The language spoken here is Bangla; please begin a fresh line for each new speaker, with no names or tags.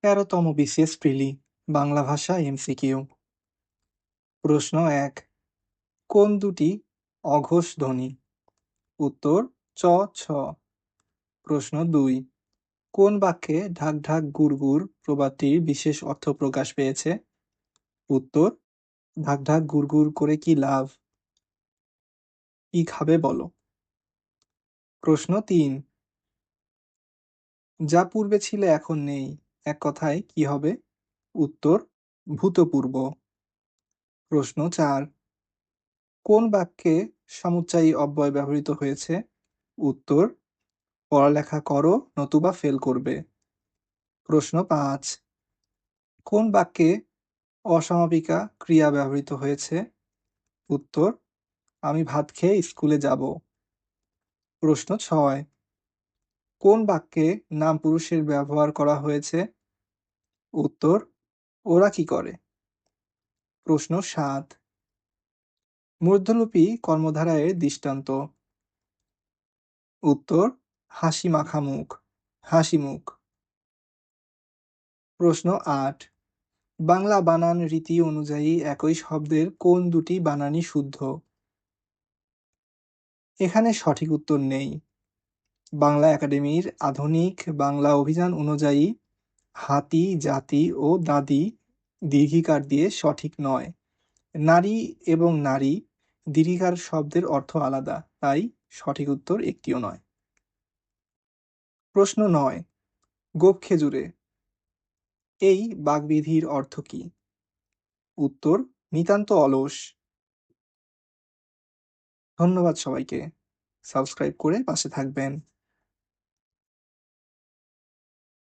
১৩তম বিসিএস প্রিলি বাংলা ভাষা এমসিকিউ। প্রশ্ন ১, কোন দুটি অঘোষ ধ্বনি? উত্তর চ, ছ। প্রশ্ন ২, কোন বাক্যে ঢাক ঢাক গুড় গুড় প্রবাদটির বিশেষ অর্থ প্রকাশ পেয়েছে? উত্তর ঢাক ঢাক গুড় গুড় করে কি লাভ? কি খাবে বলো? প্রশ্ন ৩, যা পূর্বে ছিল এখন নেই, এক কথায় কি হবে? উত্তর ভূতপূর্ব। প্রশ্ন ৪, কোন বাক্যে সমুচ্চায়ী অব্যয় ব্যবহৃত হয়েছে? উত্তর পড়ালেখা করো নতুবা ফেল করবে। প্রশ্ন ৫, কোন বাক্যে অসমাপিকা ক্রিয়া ব্যবহৃত হয়েছে? উত্তর আমি ভাত খেয়ে স্কুলে যাব। প্রশ্ন ৬, কোন বাক্যে নাম পুরুষের ব্যবহার করা হয়েছে? উত্তর ওরা কি করে। প্রশ্ন ৭, মূর্ধন্যলোপী কর্মধারয়ের দৃষ্টান্ত? উত্তর হাসি মাখা মুখ, হাসি মুখ। প্রশ্ন ৮, বাংলা বানান রীতি অনুযায়ী একই শব্দের কোন দুটি বানানই শুদ্ধ? এখানে সঠিক উত্তর নেই। বাংলা একাডেমির আধুনিক বাংলা অভিধান অনুযায়ী হাতি, জাতি ও দাদি দীর্ঘিকার দিয়ে সঠিক নয়। নারী এবং নারী দীর্ঘিকার শব্দের অর্থ আলাদা, তাই সঠিক উত্তর একটিও নয়। প্রশ্ন ৯, গোঁফ খেজুরে এই বাগবিধির অর্থ কি? উত্তর নিতান্ত অলস। ধন্যবাদ সবাইকে। সাবস্ক্রাইব করে পাশে থাকবেন।